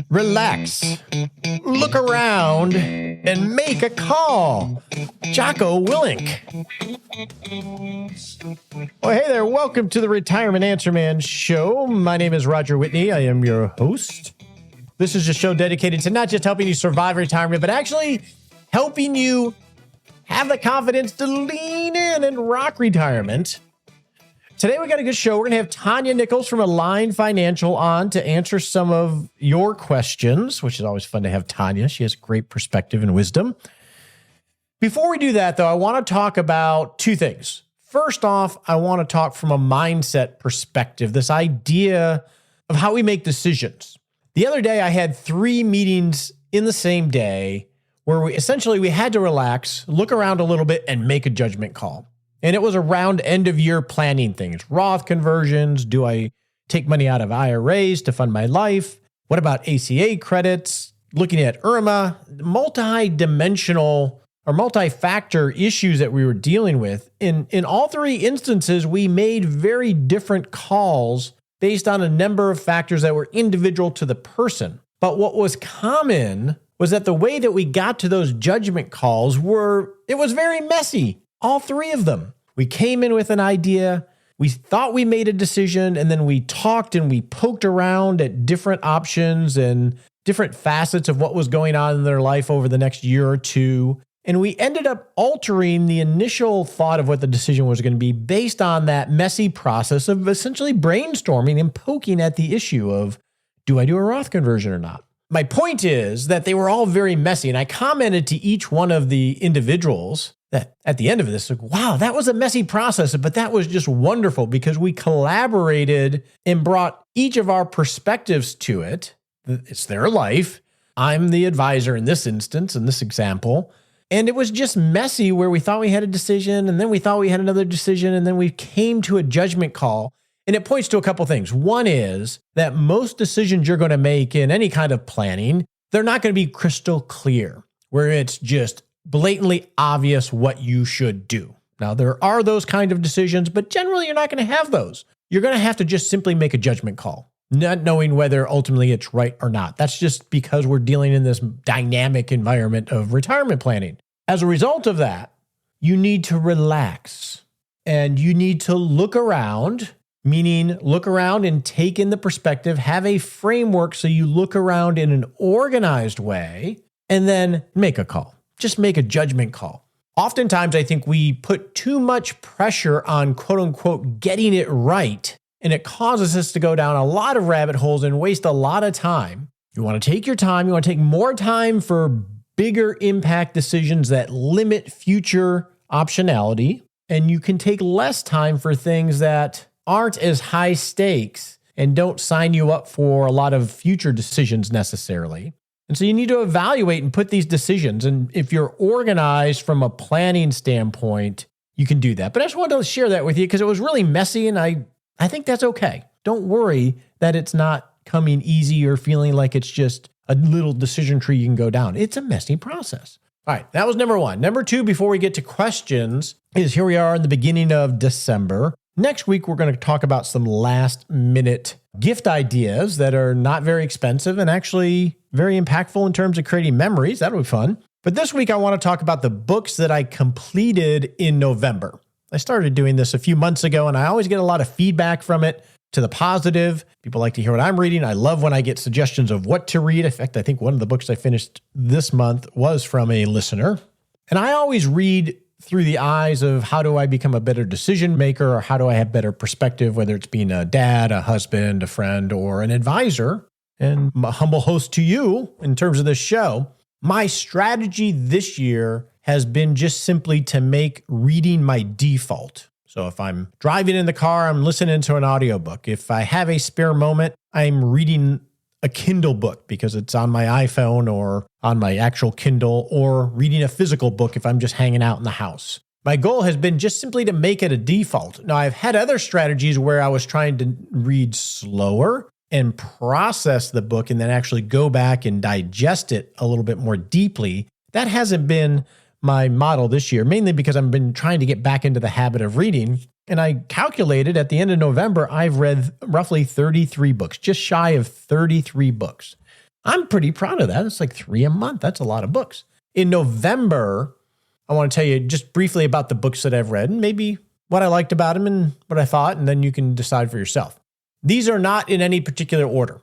Relax, look around, and make a call. Jocko Willink. Well, hey there. Welcome to the Retirement Answer Man Show. My name is Roger Whitney. I am your host. This is a show dedicated to not just helping you survive retirement, but actually helping you have the confidence to lean in and rock retirement. Today, we got a good show. We're going to have Tanya Nichols from Align Financial on to answer some of your questions, which is always fun to have Tanya. She has great perspective and wisdom. Before we do that, though, I want to talk about two things. First off, I want to talk from a mindset perspective, this idea of how we make decisions. The other day, I had 3 meetings in the same day where we had to relax, look around a little bit, and make a judgment call. And it was around end-of-year planning things. Roth conversions. Do I take money out of IRAs to fund my life? What about ACA credits? Looking at IRMA, multi-dimensional or multi-factor issues that we were dealing with. In all 3 instances, we made very different calls based on a number of factors that were individual to the person. But what was common was that the way that we got to those judgment calls it was very messy. All 3 of them. We came in with an idea, we thought we made a decision, and then we talked and we poked around at different options and different facets of what was going on in their life over the next year or two. And we ended up altering the initial thought of what the decision was going to be based on that messy process of essentially brainstorming and poking at the issue of, do I do a Roth conversion or not? My point is that they were all very messy, and I commented to each one of the individuals that at the end of this, like, wow, that was a messy process, but that was just wonderful because we collaborated and brought each of our perspectives to it. It's their life. I'm the advisor in this instance, in this example. And it was just messy where we thought we had a decision, and then we thought we had another decision, and then we came to a judgment call. And it points to a couple things. One is that most decisions you're going to make in any kind of planning, they're not going to be crystal clear, where it's just blatantly obvious what you should do. Now, there are those kind of decisions, but generally you're not going to have those. You're going to have to just simply make a judgment call, not knowing whether ultimately it's right or not. That's just because we're dealing in this dynamic environment of retirement planning. As a result of that, you need to relax and you need to look around, meaning look around and take in the perspective, have a framework so you look around in an organized way, and then make a call. Just make a judgment call. Oftentimes, I think we put too much pressure on quote unquote getting it right, and it causes us to go down a lot of rabbit holes and waste a lot of time. You want to take your time. You want to take more time for bigger impact decisions that limit future optionality, and you can take less time for things that aren't as high stakes and don't sign you up for a lot of future decisions necessarily. And so you need to evaluate and put these decisions. And if you're organized from a planning standpoint, you can do that. But I just wanted to share that with you because it was really messy, and I think that's okay. Don't worry that it's not coming easy or feeling like it's just a little decision tree you can go down. It's a messy process. All right, that was number 1. Number 2, before we get to questions, is here we are in the beginning of December. Next week, we're going to talk about some last-minute gift ideas that are not very expensive and actually very impactful in terms of creating memories. That'll be fun. But this week, I want to talk about the books that I completed in November. I started doing this a few months ago, and I always get a lot of feedback from it to the positive. People like to hear what I'm reading. I love when I get suggestions of what to read. In fact, I think one of the books I finished this month was from a listener. And I always read through the eyes of how do I become a better decision maker, or how do I have better perspective, whether it's being a dad, a husband, a friend, or an advisor. And I'm a humble host to you in terms of this show. My strategy this year has been just simply to make reading my default. So if I'm driving in the car, I'm listening to an audiobook. If I have a spare moment, I'm reading a Kindle book because it's on my iPhone or on my actual Kindle, or reading a physical book if I'm just hanging out in the house. My goal has been just simply to make it a default. Now, I've had other strategies where I was trying to read slower and process the book and then actually go back and digest it a little bit more deeply. That hasn't been my model this year, mainly because I've been trying to get back into the habit of reading. And I calculated at the end of November, I've read roughly 33 books, just shy of 33 books. I'm pretty proud of that. It's like 3 a month. That's a lot of books. In November, I want to tell you just briefly about the books that I've read and maybe what I liked about them and what I thought, and then you can decide for yourself. These are not in any particular order.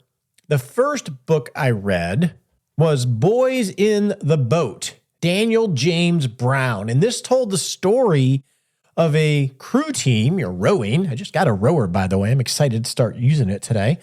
The first book I read was Boys in the Boat, Daniel James Brown. And this told the story of a crew team, you're rowing. I just got a rower, by the way. I'm excited to start using it today.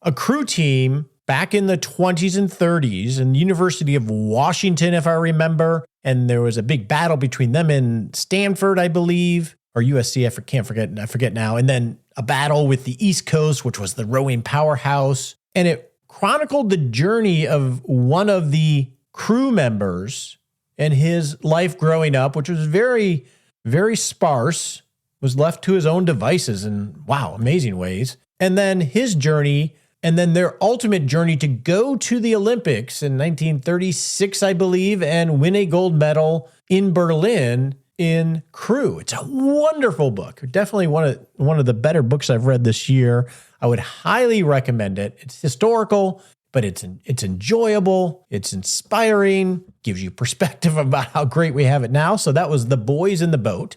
A crew team back in the 20s and 30s in the University of Washington, if I remember. And there was a big battle between them and Stanford, I believe, or USC, I forget now. And then a battle with the East Coast, which was the rowing powerhouse. And it chronicled the journey of one of the crew members and his life growing up, which was very, very sparse, was left to his own devices in, wow, amazing ways. And then his journey, and then their ultimate journey to go to the Olympics in 1936, I believe, and win a gold medal in Berlin in crew. It's a wonderful book. Definitely one of the better books I've read this year. I would highly recommend it. It's historical, but it's enjoyable. It's inspiring, gives you perspective about how great we have it now. So that was The Boys in the Boat.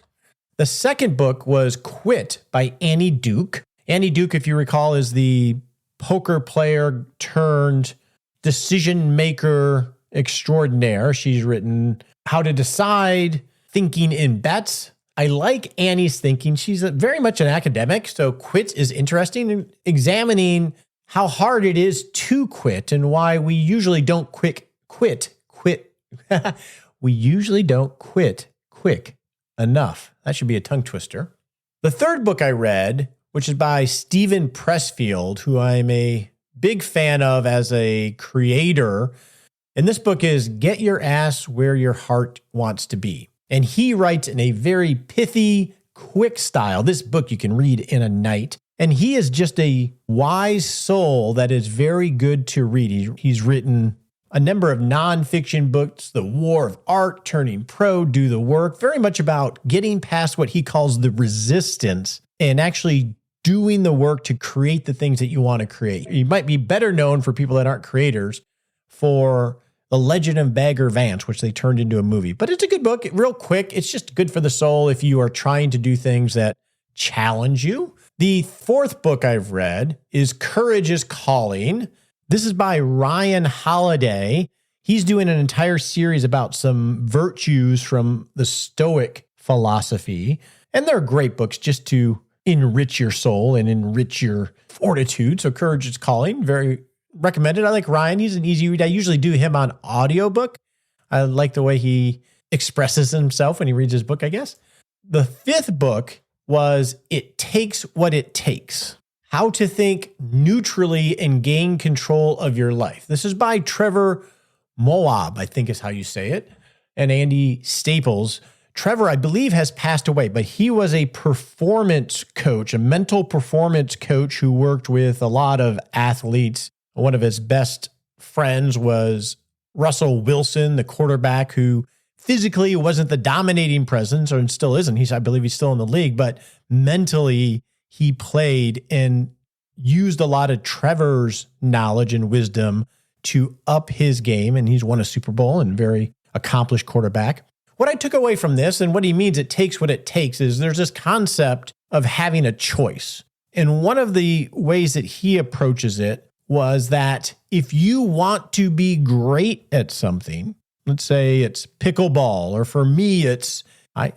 The second book was Quit by Annie Duke. Annie Duke, if you recall, is the poker player turned decision maker extraordinaire. She's written How to Decide, Thinking in Bets. I like Annie's thinking. She's very much an academic, so Quit is interesting in examining how hard it is to quit and why we usually don't quit. We usually don't quit quick enough. That should be a tongue twister. The third book I read, which is by Stephen Pressfield, who I'm a big fan of as a creator. And this book is Get Your Ass Where Your Heart Wants to Be. And he writes in a very pithy, quick style. This book you can read in a night. And he is just a wise soul that is very good to read. He's written a number of nonfiction books, The War of Art, Turning Pro, Do the Work, very much about getting past what he calls the resistance and actually doing the work to create the things that you want to create. You might be better known for people that aren't creators for The Legend of Bagger Vance, which they turned into a movie. But it's a good book, real quick. It's just good for the soul if you are trying to do things that challenge you. The fourth book I've read is Courage is Calling. This is by Ryan Holiday. He's doing an entire series about some virtues from the Stoic philosophy. And they're great books just to enrich your soul and enrich your fortitude. So Courage is Calling, very recommended. I like Ryan. He's an easy read. I usually do him on audiobook. I like the way he expresses himself when he reads his book, I guess. The fifth book was It Takes What It Takes: How to Think Neutrally and Gain Control of Your Life. This is by Trevor Moawad, I think is how you say it, and Andy Staples. Trevor, I believe, has passed away, but he was a performance coach, a mental performance coach who worked with a lot of athletes. One of his best friends was Russell Wilson, the quarterback, who physically wasn't the dominating presence, or still isn't. I believe he's still in the league, but mentally he played and used a lot of Trevor's knowledge and wisdom to up his game, and he's won a Super Bowl and very accomplished quarterback. What I took away from this and what he means it takes what it takes is there's this concept of having a choice. And one of the ways that he approaches it was that if you want to be great at something, let's say it's pickleball, or for me, it's, I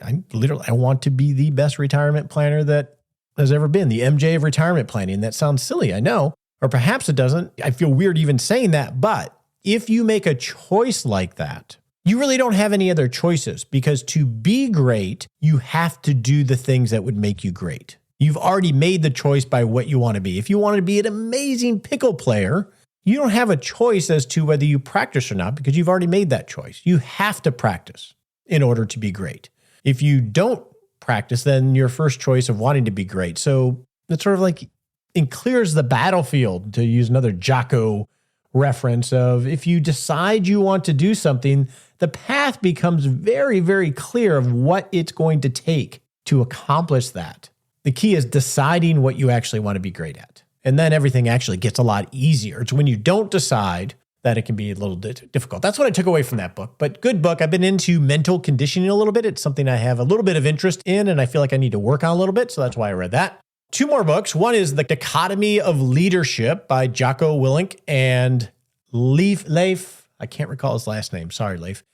want to be the best retirement planner that has ever been, the MJ of retirement planning. That sounds silly, I know, or perhaps it doesn't. I feel weird even saying that, but if you make a choice like that, you really don't have any other choices, because to be great, you have to do the things that would make you great. You've already made the choice by what you want to be. If you want to be an amazing pickle player, you don't have a choice as to whether you practice or not, because you've already made that choice. You have to practice in order to be great. If you don't practice, then your first choice of wanting to be great. So it's sort of like it clears the battlefield, to use another Jocko reference of if you decide you want to do something, the path becomes very, very clear of what it's going to take to accomplish that. The key is deciding what you actually want to be great at. And then everything actually gets a lot easier. It's when you don't decide that it can be a little difficult. That's what I took away from that book. But good book. I've been into mental conditioning a little bit. It's something I have a little bit of interest in, and I feel like I need to work on a little bit. So that's why I read that. 2 more books. One is The Dichotomy of Leadership by Jocko Willink and Leif. I can't recall his last name. Sorry, Leif.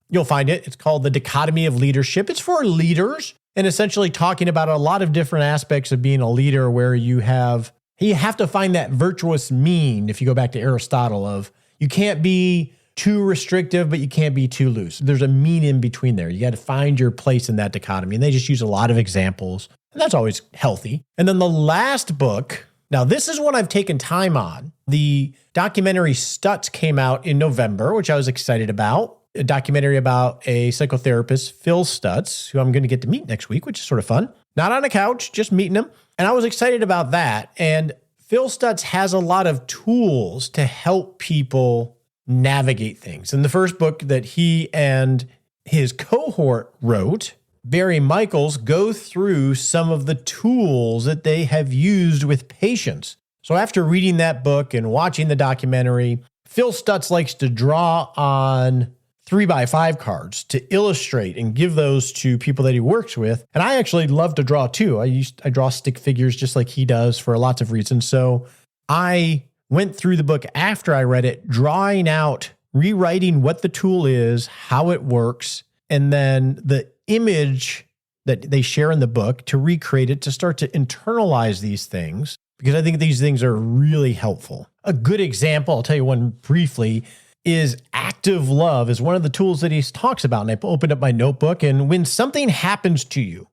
You'll find it. It's called The Dichotomy of Leadership. It's for leaders and essentially talking about a lot of different aspects of being a leader where you have to find that virtuous mean, if you go back to Aristotle, of you can't be too restrictive, but you can't be too loose. There's a mean in between there. You got to find your place in that dichotomy. And they just use a lot of examples. And that's always healthy. And then the last book, now this is one I've taken time on. The documentary Stutz came out in November, which I was excited about. A documentary about a psychotherapist, Phil Stutz, who I'm going to get to meet next week, which is sort of fun. Not on a couch, just meeting him. And I was excited about that. And Phil Stutz has a lot of tools to help people navigate things. In the first book that he and his cohort wrote, Barry Michaels, go through some of the tools that they have used with patients. So after reading that book and watching the documentary, Phil Stutz likes to draw on 3x5 cards to illustrate and give those to people that he works with. And I actually love to draw too. I draw stick figures just like he does for lots of reasons. So I went through the book after I read it, drawing out, rewriting what the tool is, how it works, and then the image that they share in the book to recreate it, to start to internalize these things, because I think these things are really helpful. A good example, I'll tell you one briefly, is active love is one of the tools that he talks about. And I opened up my notebook, and when something happens to you,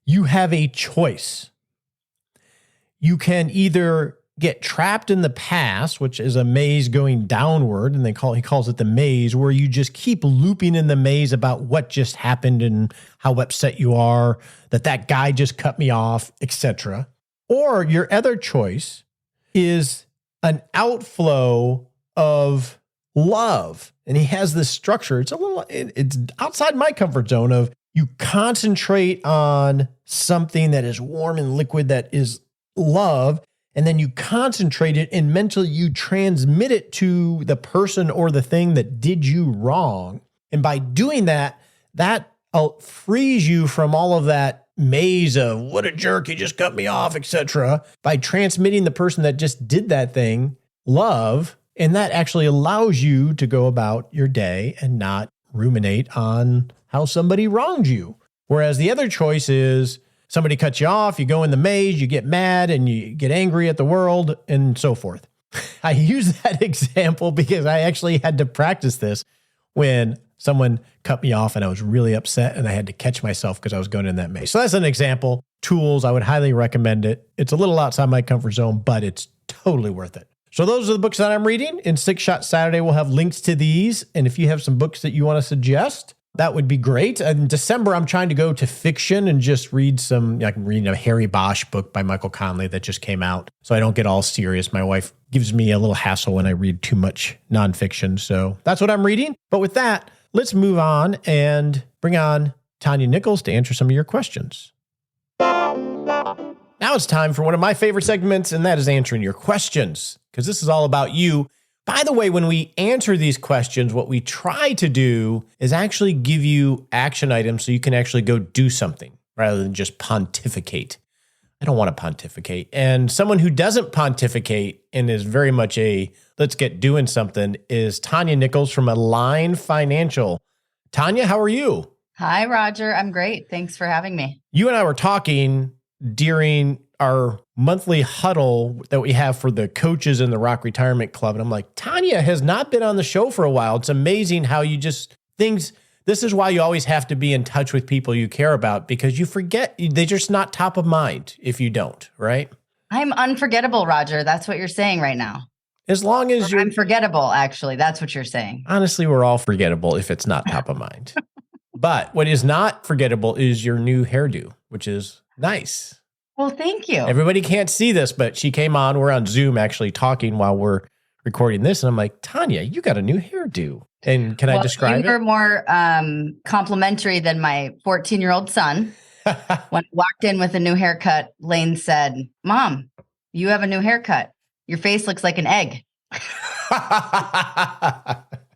you have a choice. You can either get trapped in the past, which is a maze going downward, and he calls it the maze, where you just keep looping in the maze about what just happened and how upset you are, that guy just cut me off, etc. Or your other choice is an outflow of love. And he has this structure. It's outside my comfort zone of you concentrate on something that is warm and liquid, that is love. And then you concentrate it and mentally you transmit it to the person or the thing that did you wrong. And by doing that, that frees you from all of that maze of what a jerk, he just cut me off, etc. By transmitting the person that just did that thing love. And that actually allows you to go about your day and not ruminate on how somebody wronged you. Whereas the other choice is somebody cuts you off, you go in the maze, you get mad and you get angry at the world and so forth. I use that example because I actually had to practice this when someone cut me off and I was really upset and I had to catch myself because I was going in that maze. So that's an example. Tools, I would highly recommend it. It's a little outside my comfort zone, but it's totally worth it. So those are the books that I'm reading. In 6 Shot Saturday, we'll have links to these. And if you have some books that you want to suggest, that would be great. In December, I'm trying to go to fiction and just read I'm reading a Harry Bosch book by Michael Conley that just came out. So I don't get all serious. My wife gives me a little hassle when I read too much nonfiction. So that's what I'm reading. But with that, let's move on and bring on Tanya Nichols to answer some of your questions. Now it's time for one of my favorite segments, and that is answering your questions, because this is all about you. By the way, when we answer these questions, what we try to do is actually give you action items so you can actually go do something rather than just pontificate. I don't want to pontificate. And someone who doesn't pontificate and is very much a let's get doing something is Tanya Nichols from Align Financial. Tanya, how are you? Hi, Roger. I'm great. Thanks for having me. You and I were talking during our monthly huddle that we have for the coaches in the Rock Retirement Club. And I'm like, Tanya has not been on the show for a while. It's amazing how this is why you always have to be in touch with people you care about, because you forget, they're just not top of mind if you don't, right? I'm unforgettable, Roger. That's what you're saying right now. As long as I'm forgettable, actually. That's what you're saying. Honestly, we're all forgettable if it's not top of mind. But what is not forgettable is your new hairdo, which is nice. Well, thank you. Everybody can't see this, but she came on. We're on Zoom actually talking while we're recording this. And I'm like, Tanya, you got a new hairdo. And can I describe it? You're more complimentary than my 14-year-old son. When I walked in with a new haircut, Lane said, "Mom, you have a new haircut. Your face looks like an egg."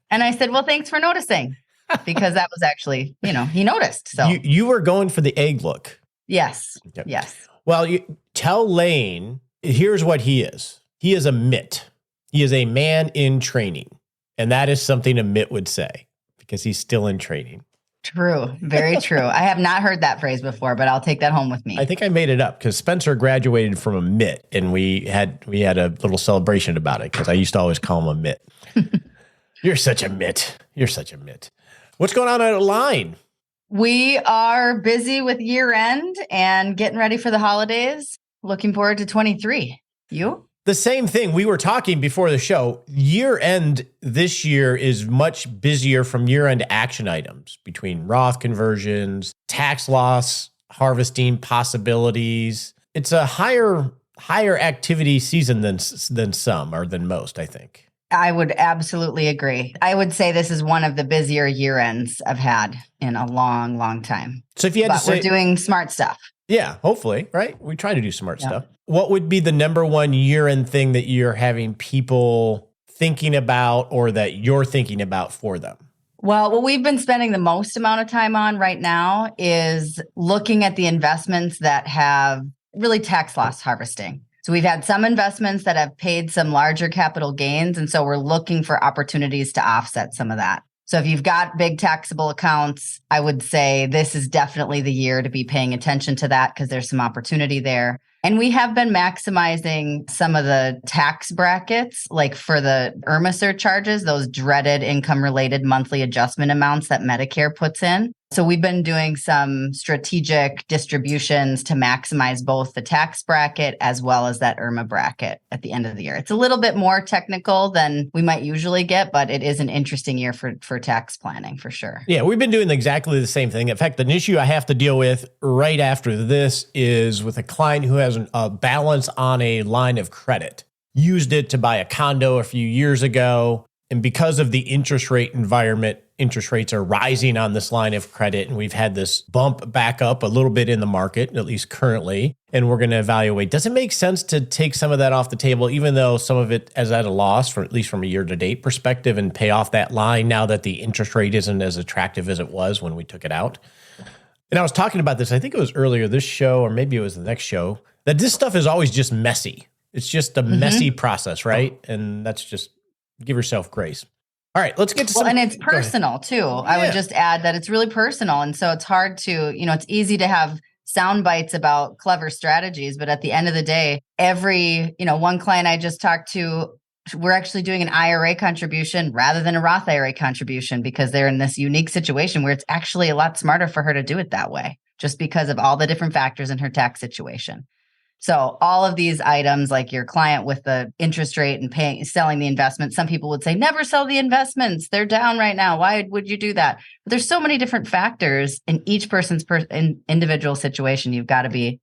And I said, "Well, thanks for noticing." Because that was actually, he noticed. So you were going for the egg look. yes. Yep. Yes. Well, you tell Lane, here's what he is. He is a mitt. He is a man in training. And that is something a mitt would say because he's still in training. True. Very true. I have not heard that phrase before, but I'll take that home with me. I think I made it up because Spencer graduated from a mitt and we had a little celebration about it because I used to always call him a mitt. You're such a mitt. You're such a mitt. What's going on Line? We are busy with year end and getting ready for the holidays. Looking forward to 23. You? The same thing. We were talking before the show. Year end this year is much busier from year end action items between Roth conversions, tax loss, harvesting possibilities. It's a higher activity season than some or than most, I think. I would absolutely agree. I would say this is one of the busier year ends I've had in a long, long time. So if you had to say, we're doing smart stuff. Yeah, hopefully, right? We try to do smart stuff. What would be the number one year-end thing that you're having people thinking about or that you're thinking about for them? Well, what we've been spending the most amount of time on right now is looking at the investments that have really tax loss harvesting. So we've had some investments that have paid some larger capital gains. And so we're looking for opportunities to offset some of that. So if you've got big taxable accounts, I would say this is definitely the year to be paying attention to that because there's some opportunity there. And we have been maximizing some of the tax brackets, like for the IRMA surcharges, those dreaded income-related monthly adjustment amounts that Medicare puts in. So we've been doing some strategic distributions to maximize both the tax bracket as well as that IRMA bracket at the end of the year. It's a little bit more technical than we might usually get, but it is an interesting year for tax planning for sure. Yeah, we've been doing exactly the same thing. In fact, an issue I have to deal with right after this is with a client who has a balance on a line of credit. Used it to buy a condo a few years ago. And because of the interest rate environment, interest rates are rising on this line of credit. And we've had this bump back up a little bit in the market, at least currently. And we're going to evaluate, does it make sense to take some of that off the table, even though some of it is at a loss, at least from a year-to-date perspective, and pay off that line now that the interest rate isn't as attractive as it was when we took it out? And I was talking about this, I think it was earlier this show, or maybe it was the next show, that this stuff is always just messy. It's just a messy process, right? And that's just... give yourself grace. All right, let's get to some. And it's personal too. Yeah. I would just add that it's really personal. And so it's hard to, it's easy to have sound bites about clever strategies, but at the end of the day, one client I just talked to, we're actually doing an IRA contribution rather than a Roth IRA contribution because they're in this unique situation where it's actually a lot smarter for her to do it that way, just because of all the different factors in her tax situation. So all of these items, like your client with the interest rate and selling the investment, some people would say, never sell the investments. They're down right now. Why would you do that? But there's so many different factors in each person's individual situation. You've got to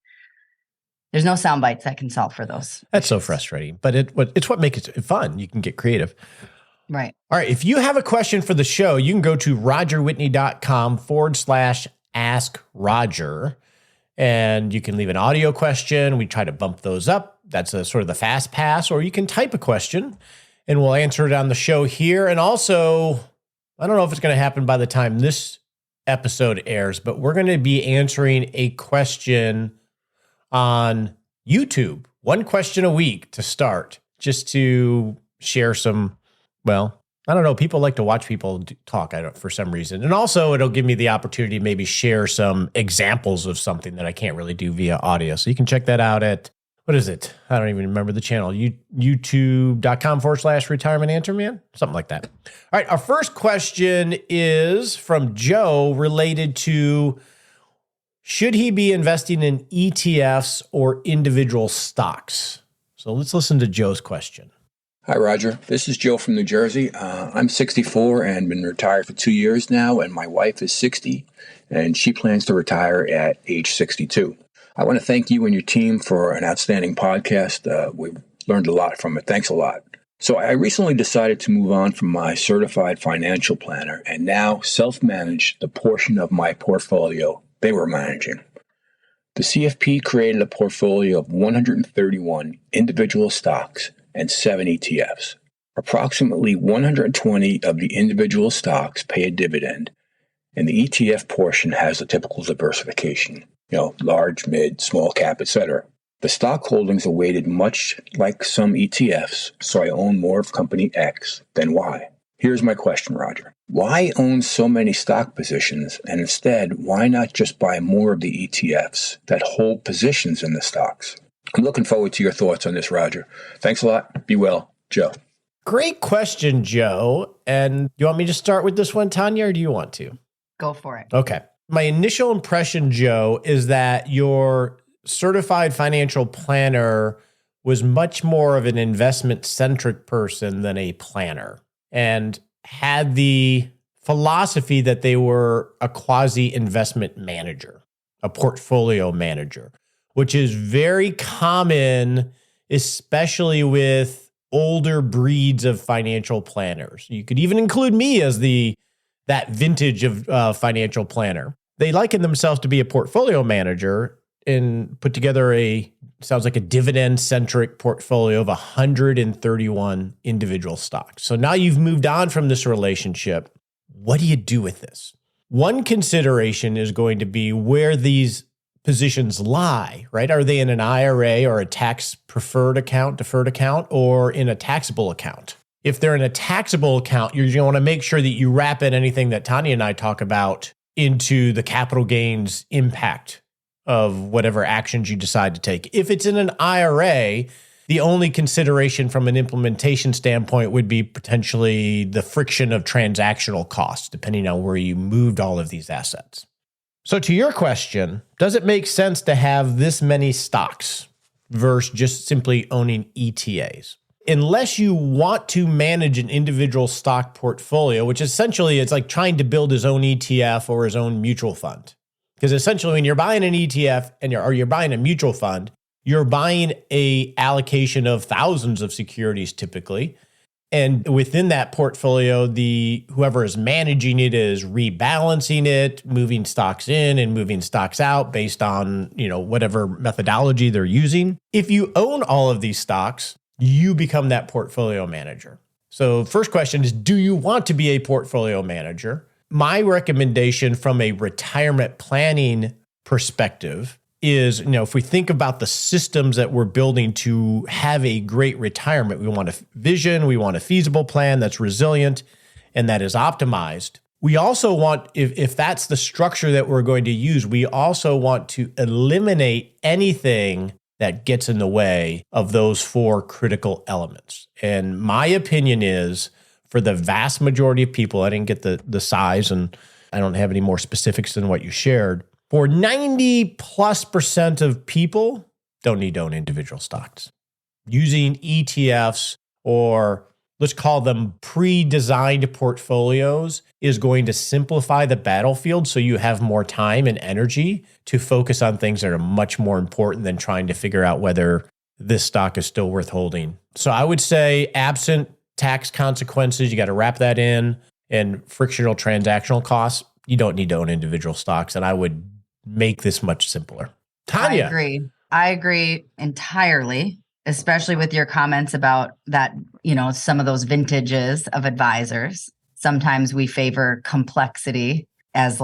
there's no sound bites that can solve for those. That's so frustrating, but it's what makes it fun. You can get creative. Right. All right. If you have a question for the show, you can go to rogerwhitney.com/askroger. And you can leave an audio question. We try to bump those up. That's a sort of the fast pass. Or you can type a question and we'll answer it on the show here. And also, I don't know if it's going to happen by the time this episode airs, but we're going to be answering a question on YouTube. One question a week to start, just to share some, I don't know. People like to watch people talk, for some reason. And also, it'll give me the opportunity to maybe share some examples of something that I can't really do via audio. So you can check that out at, what is it? I don't even remember the channel. YouTube.com/retirement answer man, something like that. All right. Our first question is from Joe related to, should he be investing in ETFs or individual stocks? So let's listen to Joe's question. Hi, Roger. This is Joe from New Jersey. I'm 64 and been retired for 2 years now, and my wife is 60, and she plans to retire at age 62. I want to thank you and your team for an outstanding podcast. We've learned a lot from it. Thanks a lot. So I recently decided to move on from my certified financial planner and now self-manage the portion of my portfolio they were managing. The CFP created a portfolio of 131 individual stocks and 7 ETFs. Approximately 120 of the individual stocks pay a dividend, and the ETF portion has the typical diversification, large, mid, small cap, etc. The stock holdings are weighted much like some ETFs, so I own more of company X than Y. Here's my question, Roger. Why own so many stock positions, and instead, why not just buy more of the ETFs that hold positions in the stocks? I'm looking forward to your thoughts on this, Roger. Thanks a lot. Be well, Joe. Great question, Joe. And you want me to start with this one, Tanya, or do you want to? Go for it. Okay. My initial impression, Joe, is that your certified financial planner was much more of an investment-centric person than a planner, and had the philosophy that they were a quasi-investment manager, a portfolio manager, which is very common, especially with older breeds of financial planners. You could even include me as that vintage of financial planner. They liken themselves to be a portfolio manager and put together sounds like a dividend-centric portfolio of 131 individual stocks. So now you've moved on from this relationship. What do you do with this? One consideration is going to be where these positions lie, right? Are they in an IRA or a tax-preferred account, deferred account, or in a taxable account? If they're in a taxable account, you're going to want to make sure that you wrap in anything that Tanya and I talk about into the capital gains impact of whatever actions you decide to take. If it's in an IRA, the only consideration from an implementation standpoint would be potentially the friction of transactional costs, depending on where you moved all of these assets. So to your question, does it make sense to have this many stocks versus just simply owning ETAs? Unless you want to manage an individual stock portfolio, which essentially it's like trying to build his own ETF or his own mutual fund. Because essentially when you're buying an ETF or you're buying a mutual fund, you're buying a allocation of thousands of securities typically. And within that portfolio, whoever is managing it is rebalancing it, moving stocks in and moving stocks out based on, whatever methodology they're using. If you own all of these stocks, you become that portfolio manager. So first question is, do you want to be a portfolio manager? My recommendation from a retirement planning perspective is, if we think about the systems that we're building to have a great retirement, we want a vision, we want a feasible plan that's resilient and that is optimized. We also want, if that's the structure that we're going to use, we also want to eliminate anything that gets in the way of those 4 critical elements. And my opinion is, for the vast majority of people, I didn't get the size and I don't have any more specifics than what you shared. For 90+% of people, don't need to own individual stocks. Using ETFs, or let's call them pre-designed portfolios, is going to simplify the battlefield so you have more time and energy to focus on things that are much more important than trying to figure out whether this stock is still worth holding. So I would say, absent tax consequences, you got to wrap that in, and frictional transactional costs, you don't need to own individual stocks. And I would make this much simpler. Tanya. I agree entirely, especially with your comments about that, some of those vintages of advisors. Sometimes we favor complexity as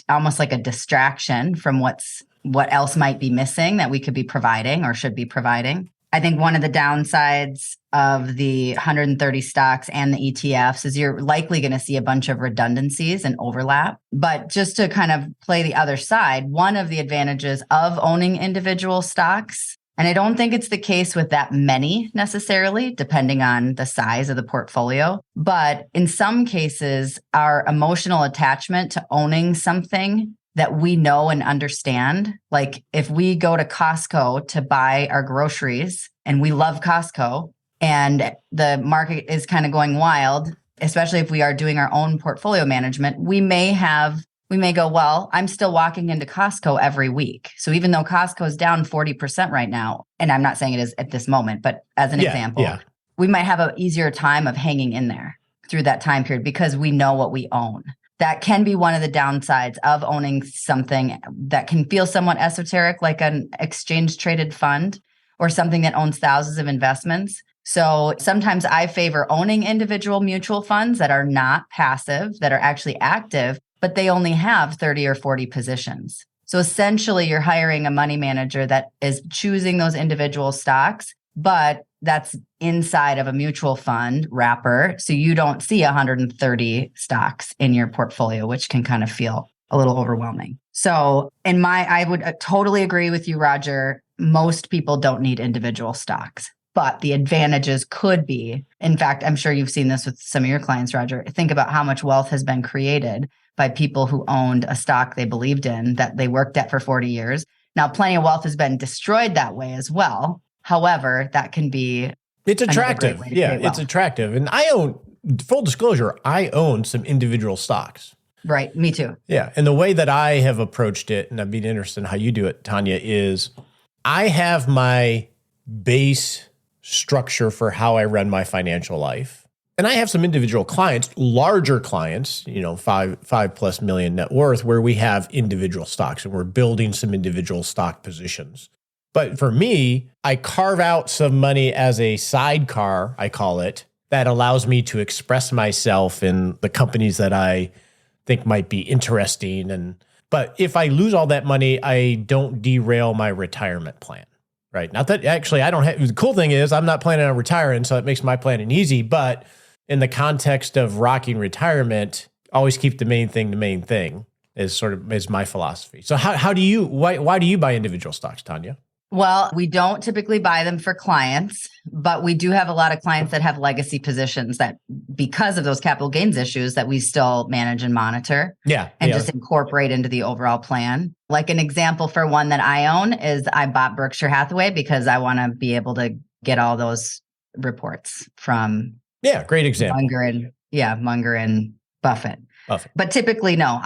almost like a distraction from what else might be missing that we could be providing or should be providing. I think one of the downsides of the 130 stocks and the ETFs is you're likely going to see a bunch of redundancies and overlap. But just to kind of play the other side, one of the advantages of owning individual stocks, and I don't think it's the case with that many necessarily, depending on the size of the portfolio, but in some cases, our emotional attachment to owning something that we know and understand. Like if we go to Costco to buy our groceries and we love Costco and the market is kind of going wild, especially if we are doing our own portfolio management, we may go, well, I'm still walking into Costco every week. So even though Costco is down 40% right now, and I'm not saying it is at this moment, but as an example, we might have an easier time of hanging in there through that time period because we know what we own. That can be one of the downsides of owning something that can feel somewhat esoteric, like an exchange traded fund or something that owns thousands of investments. So sometimes I favor owning individual mutual funds that are not passive, that are actually active, but they only have 30 or 40 positions. So essentially, you're hiring a money manager that is choosing those individual stocks, but that's inside of a mutual fund wrapper. So you don't see 130 stocks in your portfolio, which can kind of feel a little overwhelming. So I would totally agree with you, Roger. Most people don't need individual stocks, but the advantages could be, in fact, I'm sure you've seen this with some of your clients, Roger. Think about how much wealth has been created by people who owned a stock they believed in that they worked at for 40 years. Now, plenty of wealth has been destroyed that way as well. However, that can be it's attractive. Yeah, it's attractive. And full disclosure, I own some individual stocks. Right. Me too. Yeah. And the way that I have approached it, and I'd be interested in how you do it, Tanya, is I have my base structure for how I run my financial life. And I have some individual clients, larger clients, five plus million net worth, where we have individual stocks and we're building some individual stock positions. But for me, I carve out some money as a sidecar, I call it, that allows me to express myself in the companies that I think might be interesting. But if I lose all that money, I don't derail my retirement plan, right? Not that actually I don't have, the cool thing is I'm not planning on retiring, so it makes my planning easy. But in the context of rocking retirement, always keep the main thing is my philosophy. So why do you buy individual stocks, Tanya? Well, we don't typically buy them for clients, but we do have a lot of clients that have legacy positions that because of those capital gains issues that we still manage and monitor just incorporate into the overall plan. Like an example for one that I own is I bought Berkshire Hathaway because I want to be able to get all those reports from great example. Munger and Buffett. But typically, no,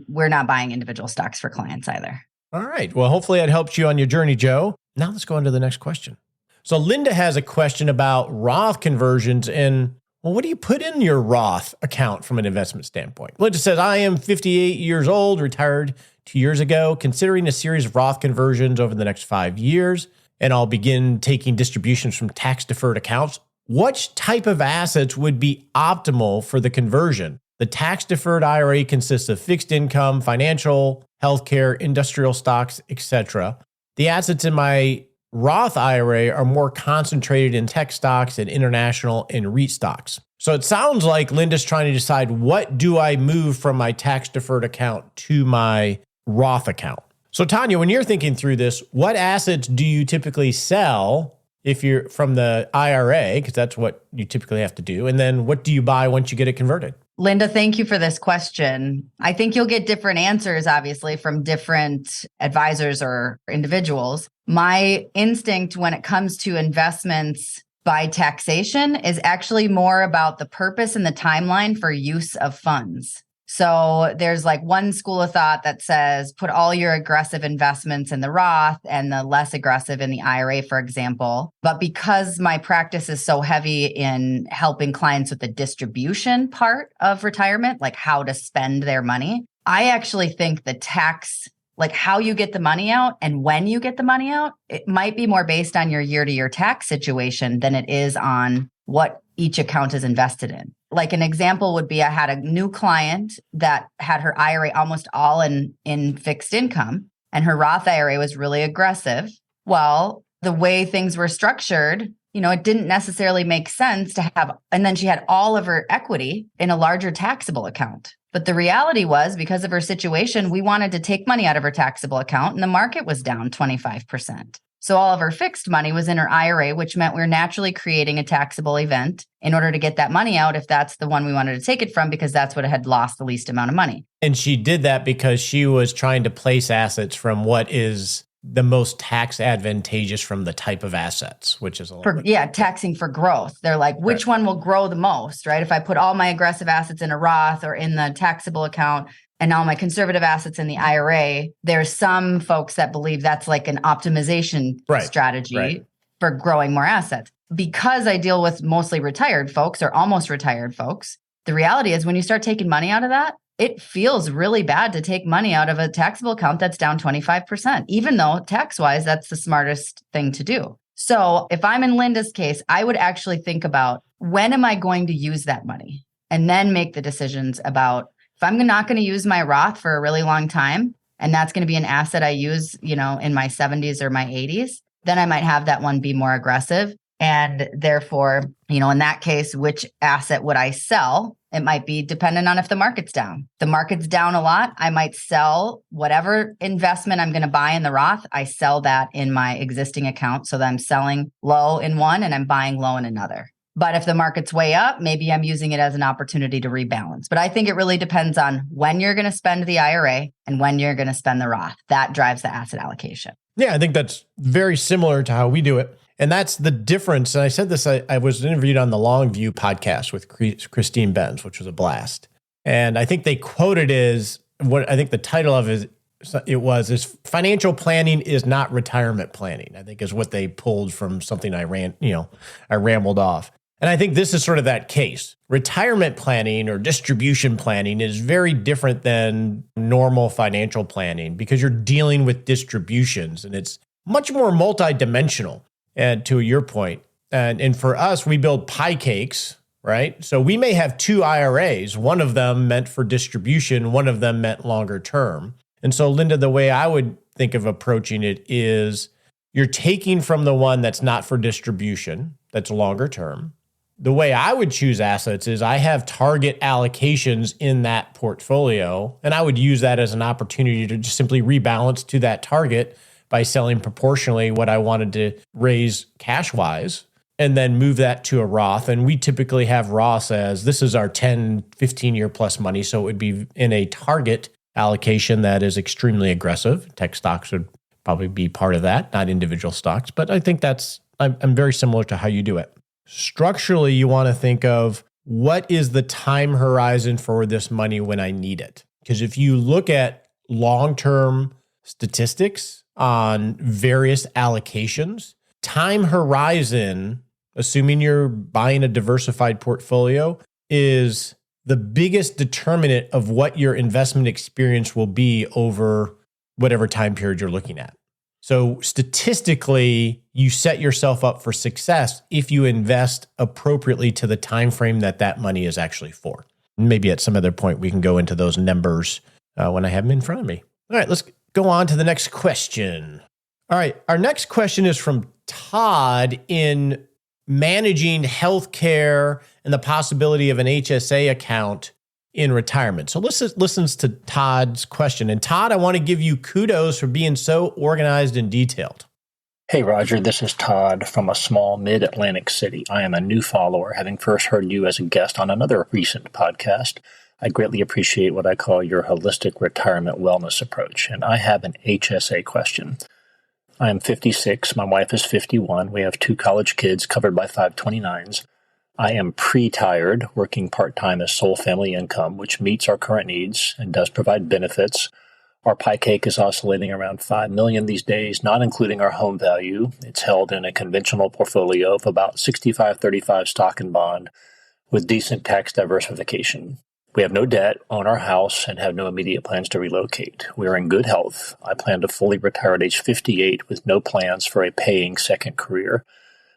we're not buying individual stocks for clients either. All right. Well, hopefully it helps you on your journey, Joe. Now let's go on to the next question. So Linda has a question about Roth conversions and, what do you put in your Roth account from an investment standpoint? Linda says, I am 58 years old, retired 2 years ago, considering a series of Roth conversions over the next 5 years, and I'll begin taking distributions from tax-deferred accounts. What type of assets would be optimal for the conversion? The tax-deferred IRA consists of fixed income, financial, healthcare, industrial stocks, etc. The assets in my Roth IRA are more concentrated in tech stocks and international and REIT stocks. So it sounds like Linda's trying to decide, what do I move from my tax-deferred account to my Roth account? So Tanya, when you're thinking through this, what assets do you typically sell if you're from the IRA, because that's what you typically have to do? And then what do you buy once you get it converted? Linda, thank you for this question. I think you'll get different answers, obviously, from different advisors or individuals. My instinct when it comes to investments by taxation is actually more about the purpose and the timeline for use of funds. So there's like one school of thought that says put all your aggressive investments in the Roth and the less aggressive in the IRA, for example. But because my practice is so heavy in helping clients with the distribution part of retirement, like how to spend their money, I actually think the tax, like how you get the money out and when you get the money out, it might be more based on your year-to-year tax situation than it is on what each account is invested in. Like an example would be I had a new client that had her IRA almost all in fixed income, and her Roth IRA was really aggressive. Well, the way things were structured, it didn't necessarily make sense to have, and then she had all of her equity in a larger taxable account. But the reality was, because of her situation, we wanted to take money out of her taxable account and the market was down 25%. So all of her fixed money was in her IRA, which meant we were naturally creating a taxable event in order to get that money out if that's the one we wanted to take it from, because that's what had lost the least amount of money. And she did that because she was trying to place assets from what is the most tax advantageous from the type of assets, which is a little bit. Taxing for growth. They're like, which one will grow the most, right? If I put all my aggressive assets in a Roth or in the taxable account and all my conservative assets in the IRA, there's some folks that believe that's like an optimization strategy for growing more assets. Because I deal with mostly retired folks or almost retired folks, the reality is when you start taking money out of that, it feels really bad to take money out of a taxable account that's down 25%, even though tax-wise, that's the smartest thing to do. So if I'm in Linda's case, I would actually think about, when am I going to use that money? And then make the decisions about, if I'm not going to use my Roth for a really long time, and that's going to be an asset I use, in my 70s or my 80s, then I might have that one be more aggressive. And therefore, in that case, which asset would I sell? It might be dependent on if the market's down. The market's down a lot, I might sell whatever investment I'm going to buy in the Roth. I sell that in my existing account so that I'm selling low in one and I'm buying low in another. But if the market's way up, maybe I'm using it as an opportunity to rebalance. But I think it really depends on when you're going to spend the IRA and when you're going to spend the Roth. That drives the asset allocation. Yeah, I think that's very similar to how we do it. And that's the difference. And I said this, I was interviewed on the Longview podcast with Christine Benz, which was a blast. And I think they quoted is, what I think the title of it is financial planning is not retirement planning, I think is what they pulled from something I rambled off. And I think this is sort of that case. Retirement planning or distribution planning is very different than normal financial planning because you're dealing with distributions and it's much more multidimensional. And to your point, and for us, we build pie cakes, right? So we may have two IRAs, one of them meant for distribution, one of them meant longer term. And so, Linda, the way I would think of approaching it is you're taking from the one that's not for distribution, that's longer term. The way I would choose assets is I have target allocations in that portfolio, and I would use that as an opportunity to just simply rebalance to that target by selling proportionally what I wanted to raise cash-wise and then move that to a Roth. And we typically have Roths as this is our 10, 15-year plus money, so it would be in a target allocation that is extremely aggressive. Tech stocks would probably be part of that, not individual stocks. But I think I'm very similar to how you do it. Structurally, you want to think of what is the time horizon for this money when I need it? Because if you look at long-term statistics on various allocations, time horizon, assuming you're buying a diversified portfolio, is the biggest determinant of what your investment experience will be over whatever time period you're looking at. So statistically, you set yourself up for success if you invest appropriately to the time frame that money is actually for. Maybe at some other point we can go into those numbers when I have them in front of me. All right, let's go on to the next question. All right, our next question is from Todd in managing healthcare and the possibility of an HSA account in retirement. So listens to Todd's question. And Todd, I want to give you kudos for being so organized and detailed. Hey, Roger, this is Todd from a small mid-Atlantic city. I am a new follower, having first heard you as a guest on another recent podcast. I greatly appreciate what I call your holistic retirement wellness approach, and I have an HSA question. I am 56, my wife is 51, we have 2 college kids covered by 529s. I am pre-tired, working part-time as sole family income, which meets our current needs and does provide benefits. Our pie cake is oscillating around $5 million these days, not including our home value. It's held in a conventional portfolio of about 65-35 stock and bond with decent tax diversification. We have no debt, own our house, and have no immediate plans to relocate. We are in good health. I plan to fully retire at age 58 with no plans for a paying second career.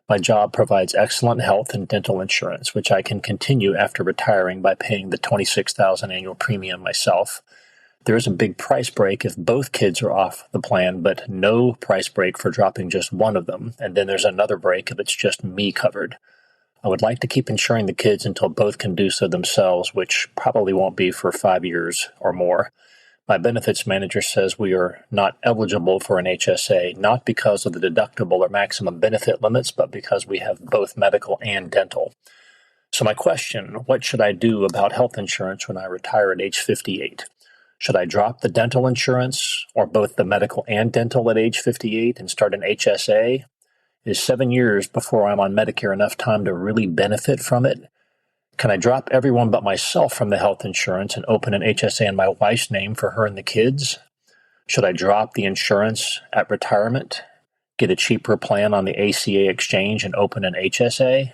My job provides excellent health and dental insurance, which I can continue after retiring by paying the $26,000 annual premium myself. There is a big price break if both kids are off the plan, but no price break for dropping just one of them. And then there's another break if it's just me covered. I would like to keep insuring the kids until both can do so themselves, which probably won't be for 5 years or more. My benefits manager says we are not eligible for an HSA, not because of the deductible or maximum benefit limits, but because we have both medical and dental. So my question, what should I do about health insurance when I retire at age 58? Should I drop the dental insurance or both the medical and dental at age 58 and start an HSA? Is 7 years before I'm on Medicare enough time to really benefit from it? Can I drop everyone but myself from the health insurance and open an HSA in my wife's name for her and the kids? Should I drop the insurance at retirement, get a cheaper plan on the ACA exchange, and open an HSA?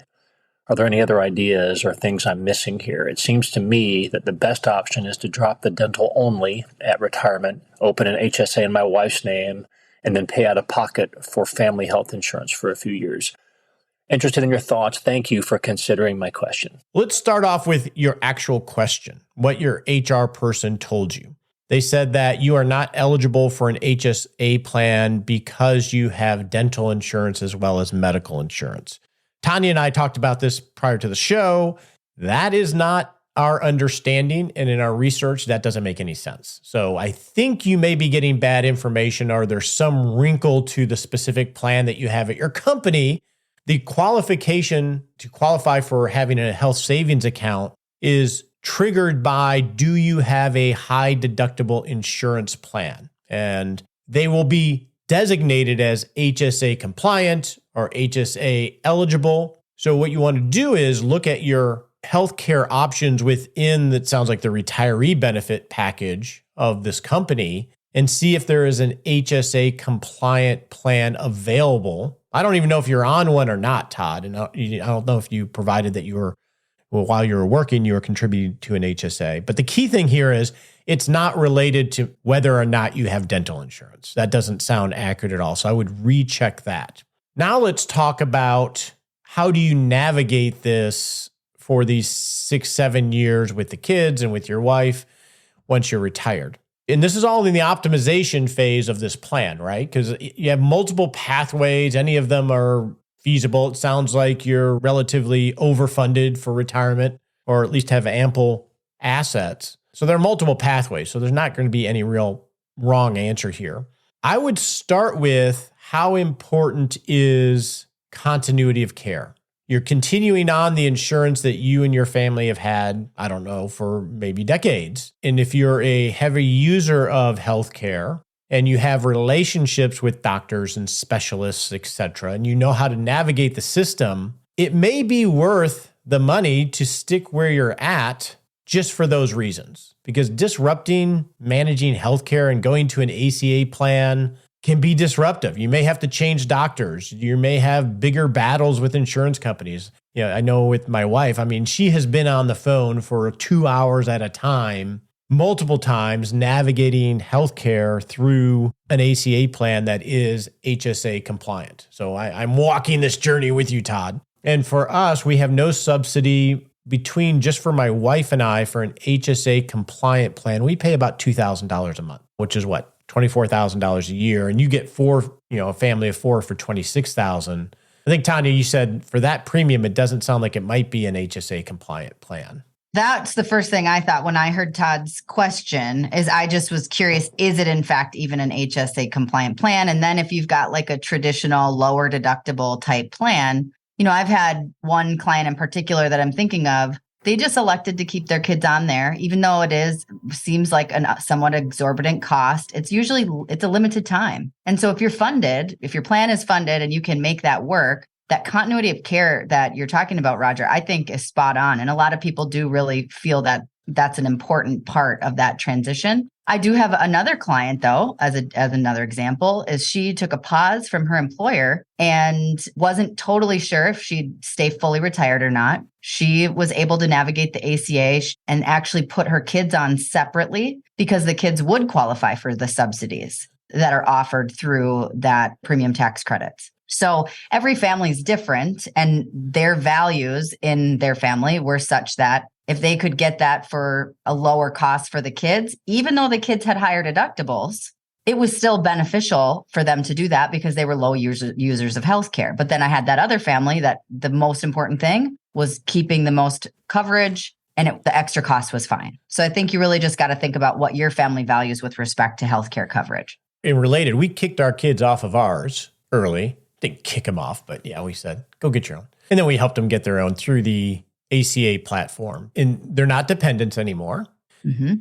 Are there any other ideas or things I'm missing here? It seems to me that the best option is to drop the dental only at retirement, open an HSA in my wife's name, and then pay out of pocket for family health insurance for a few years. Interested in your thoughts. Thank you for considering my question. Let's start off with your actual question, what your HR person told you. They said that you are not eligible for an HSA plan because you have dental insurance as well as medical insurance. Tanya and I talked about this prior to the show. That is not our understanding, and in our research, that doesn't make any sense. So I think you may be getting bad information, or there's some wrinkle to the specific plan that you have at your company. The qualification to qualify for having a health savings account is triggered by, do you have a high deductible insurance plan? And they will be designated as HSA compliant or HSA eligible. So what you want to do is look at your healthcare options within, that sounds like the retiree benefit package of this company, and see if there is an HSA compliant plan available. I don't even know if you're on one or not, Todd. And I don't know if you provided that you were, while you were working, you were contributing to an HSA. But the key thing here is it's not related to whether or not you have dental insurance. That doesn't sound accurate at all. So I would recheck that. Now let's talk about, how do you navigate this for these 6-7 years with the kids and with your wife once you're retired? And this is all in the optimization phase of this plan, right? Because you have multiple pathways. Any of them are feasible. It sounds like you're relatively overfunded for retirement, or at least have ample assets. So there are multiple pathways. So there's not going to be any real wrong answer here. I would start with, how important is continuity of care? You're continuing on the insurance that you and your family have had, I don't know, for maybe decades. And if you're a heavy user of healthcare and you have relationships with doctors and specialists, et cetera, and you know how to navigate the system, it may be worth the money to stick where you're at just for those reasons. Because disrupting managing healthcare and going to an ACA plan can be disruptive. You may have to change doctors. You may have bigger battles with insurance companies. You know, I know with my wife, I mean, she has been on the phone for 2 hours at a time, multiple times, navigating healthcare through an ACA plan that is HSA compliant. So I'm walking this journey with you, Todd. And for us, we have no subsidy between, just for my wife and I, for an HSA compliant plan. We pay about $2,000 a month, which is what? $24,000 a year, and you get a family of 4 for $26,000. I think, Tanya, you said for that premium, it doesn't sound like it might be an HSA compliant plan. That's the first thing I thought when I heard Todd's question. Is I just was curious, is it in fact even an HSA compliant plan? And then if you've got like a traditional lower deductible type plan, I've had one client in particular that I'm thinking of. They just elected to keep their kids on there, even though seems like a somewhat exorbitant cost. It's a limited time. And so if your plan is funded and you can make that work, that continuity of care that you're talking about, Roger, I think is spot on. And a lot of people do really feel that that's an important part of that transition. I do have another client, though, as another example, is she took a pause from her employer and wasn't totally sure if she'd stay fully retired or not. She was able to navigate the ACA and actually put her kids on separately, because the kids would qualify for the subsidies that are offered through that premium tax credits. So every family is different, and their values in their family were such that if they could get that for a lower cost for the kids, even though the kids had higher deductibles, it was still beneficial for them to do that because they were low users of healthcare. But then I had that other family that the most important thing was keeping the most coverage, and the extra cost was fine. So I think you really just got to think about what your family values with respect to healthcare coverage. And related, we kicked our kids off of ours early. Didn't kick them off, but yeah, we said, go get your own. And then we helped them get their own through the ACA platform. And they're not dependents anymore. Mm-hmm.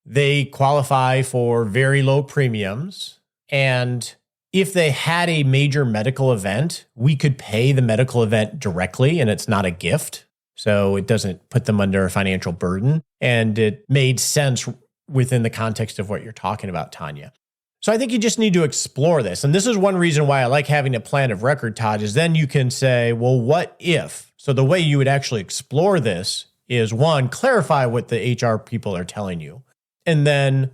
They qualify for very low premiums. And if they had a major medical event, we could pay the medical event directly, and it's not a gift. So it doesn't put them under a financial burden. And it made sense within the context of what you're talking about, Tanya. So I think you just need to explore this. And this is one reason why I like having a plan of record, Todd, is then you can say, well, what if? So the way you would actually explore this is, one, clarify what the HR people are telling you, and then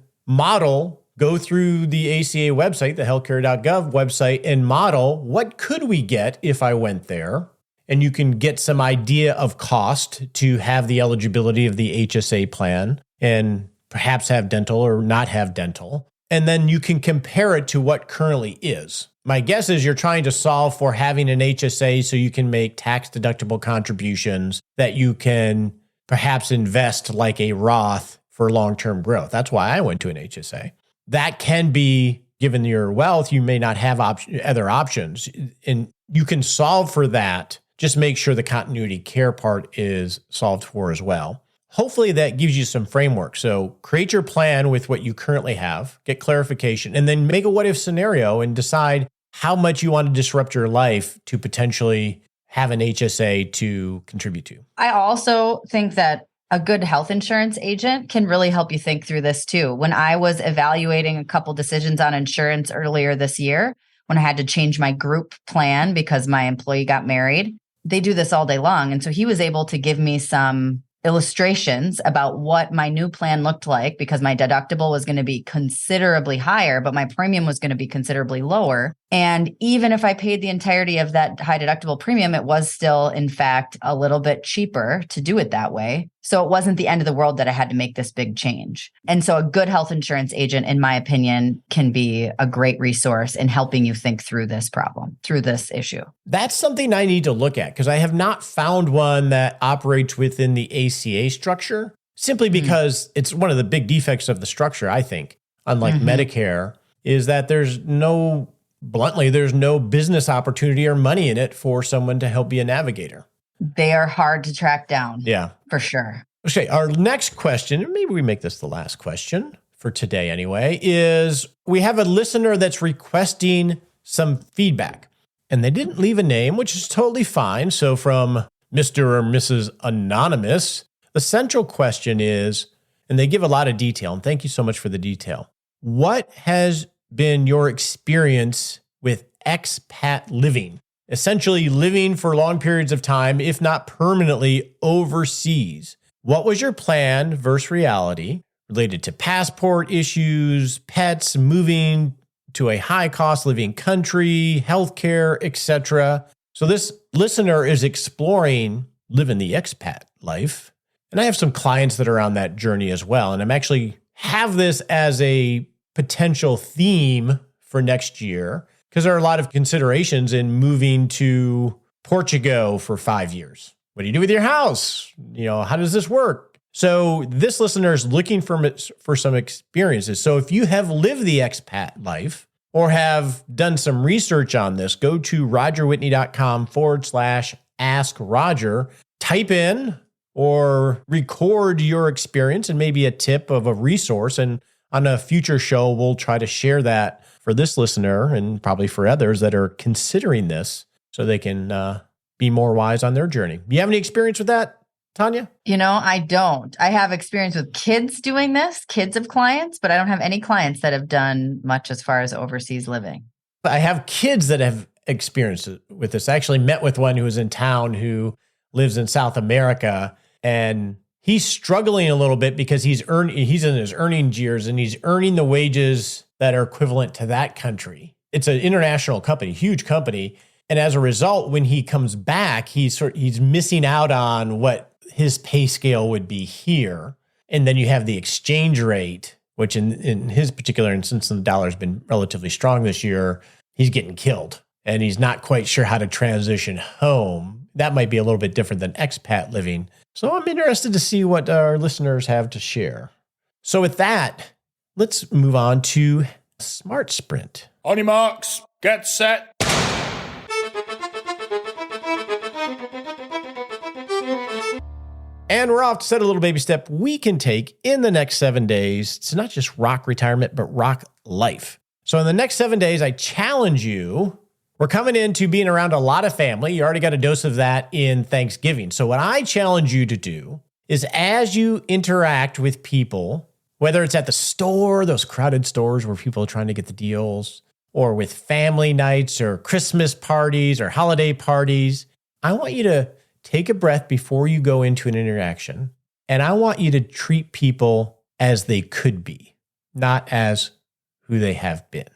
go through the ACA website, the healthcare.gov website, and model what could we get if I went there. And you can get some idea of cost to have the eligibility of the HSA plan and perhaps have dental or not have dental. And then you can compare it to what currently is. My guess is you're trying to solve for having an HSA so you can make tax-deductible contributions that you can perhaps invest like a Roth for long-term growth. That's why I went to an HSA. That can be, given your wealth, you may not have other options. And you can solve for that. Just make sure the continuity care part is solved for as well. Hopefully that gives you some framework. So create your plan with what you currently have, get clarification, and then make a what-if scenario and decide how much you want to disrupt your life to potentially have an HSA to contribute to. I also think that a good health insurance agent can really help you think through this too. When I was evaluating a couple decisions on insurance earlier this year, when I had to change my group plan because my employee got married, they do this all day long. And so he was able to give me some illustrations about what my new plan looked like, because my deductible was going to be considerably higher, but my premium was going to be considerably lower. And even if I paid the entirety of that high deductible premium, it was still, in fact, a little bit cheaper to do it that way. So it wasn't the end of the world that I had to make this big change. And so a good health insurance agent, in my opinion, can be a great resource in helping you think through this problem, through this issue. That's something I need to look at because I have not found one that operates within the ACA structure, simply because it's one of the big defects of the structure, I think, unlike Medicare, is that there's no business opportunity or money in it for someone to help be a navigator. They are hard to track down. Yeah. For sure. Okay, our next question, and maybe we make this the last question for today anyway, is we have a listener that's requesting some feedback. And they didn't leave a name, which is totally fine. So from Mr. or Mrs. Anonymous, the central question is, and they give a lot of detail, and thank you so much for the detail. What has been your experience with expat living? Essentially living for long periods of time, if not permanently, overseas. What was your plan versus reality related to passport issues, pets, moving to a high-cost living country, healthcare, etc.? So this listener is exploring living the expat life. And I have some clients that are on that journey as well. And I'm actually have this as a potential theme for next year, because there are a lot of considerations in moving to Portugal for 5 years. What do you do with your house? How does this work? So this listener is looking for some experiences. So if you have lived the expat life or have done some research on this, go to rogerwhitney.com/ask Roger, type in or record your experience and maybe a tip of a resource. And on a future show, we'll try to share that for this listener and probably for others that are considering this so they can be more wise on their journey. You have any experience with that, Tanya? I don't. I have experience with kids doing this, kids of clients, but I don't have any clients that have done much as far as overseas living. I have kids that have experienced with this. I actually met with one who was in town who lives in South America, and he's struggling a little bit because he's in his earning years and he's earning the wages that are equivalent to that country. It's an international company, huge company. And as a result, when he comes back, he's missing out on what his pay scale would be here. And then you have the exchange rate, which in his particular instance, the dollar's been relatively strong this year, he's getting killed. And he's not quite sure how to transition home. That might be a little bit different than expat living. So I'm interested to see what our listeners have to share. So with that, let's move on to Smart Sprint. On your marks, get set. And we're off to set a little baby step we can take in the next 7 days to not just rock retirement, but rock life. So in the next 7 days, I challenge you. We're coming into being around a lot of family. You already got a dose of that in Thanksgiving. So what I challenge you to do is as you interact with people, whether it's at the store, those crowded stores where people are trying to get the deals, or with family nights or Christmas parties or holiday parties, I want you to take a breath before you go into an interaction. And I want you to treat people as they could be, not as who they have been.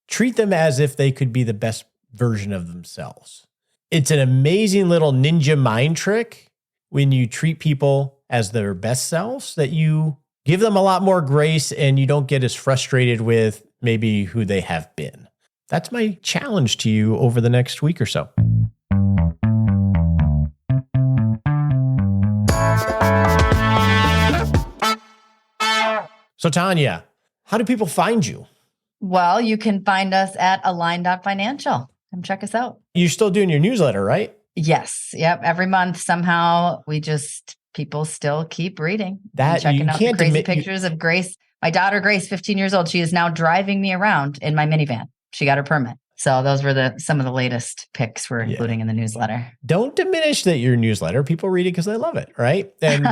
Treat them as if they could be the best version of themselves. It's an amazing little ninja mind trick when you treat people as their best selves, that you give them a lot more grace and you don't get as frustrated with maybe who they have been. That's my challenge to you over the next week or so. So Tanya, how do people find you? Well, you can find us at align.financial. Come check us out. You're still doing your newsletter, right? Yes. Yep. Every month, somehow people still keep reading. That checking you out can't the crazy admit- pictures of Grace. My daughter, Grace, 15 years old. She is now driving me around in my minivan. She got her permit. So those were some of the latest pics we're including in the newsletter. Don't diminish that your newsletter. People read it because they love it, right? And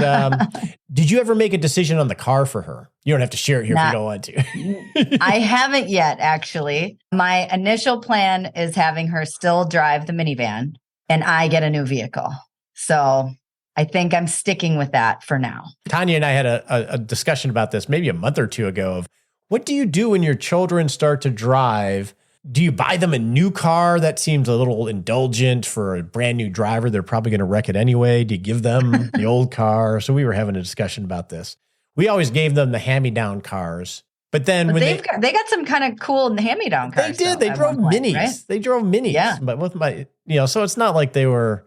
did you ever make a decision on the car for her? You don't have to share it here if you don't want to. I haven't yet, actually. My initial plan is having her still drive the minivan and I get a new vehicle. So I think I'm sticking with that for now. Tanya and I had a discussion about this maybe a month or two ago of what do you do when your children start to drive? Do you buy them a new car? That seems a little indulgent for a brand new driver. They're probably going to wreck it anyway. Do you give them the old car? So we were having a discussion about this. We always gave them the hand-me-down cars. But then when they got some kind of cool hand-me-down cars. They did. They drove minis. Right? They drove minis. Yeah. But with my, so it's not like they were,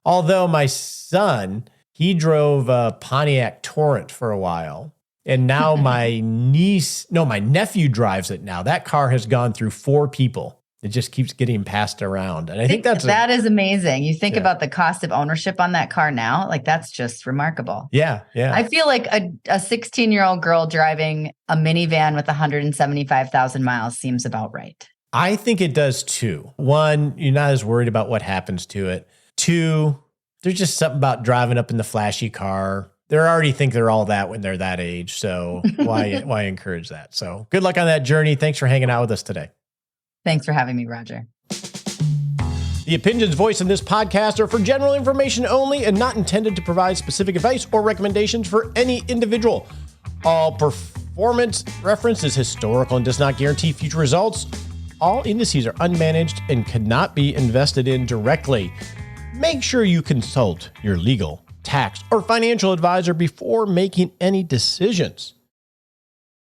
although my son, he drove a Pontiac Torrent for a while. And now my nephew drives it now. That car has gone through 4 people. It just keeps getting passed around. And I think that is amazing. You think about the cost of ownership on that car now, like that's just remarkable. Yeah. I feel like a 16-year-old girl driving a minivan with 175,000 miles seems about right. I think it does too. 1, you're not as worried about what happens to it. 2, there's just something about driving up in the flashy car. They already think they're all that when they're that age. So why encourage that? So good luck on that journey. Thanks for hanging out with us today. Thanks for having me, Roger. The opinions voiced in this podcast are for general information only and not intended to provide specific advice or recommendations for any individual. All performance reference is historical and does not guarantee future results. All indices are unmanaged and cannot be invested in directly. Make sure you consult your legal, tax, or financial advisor before making any decisions.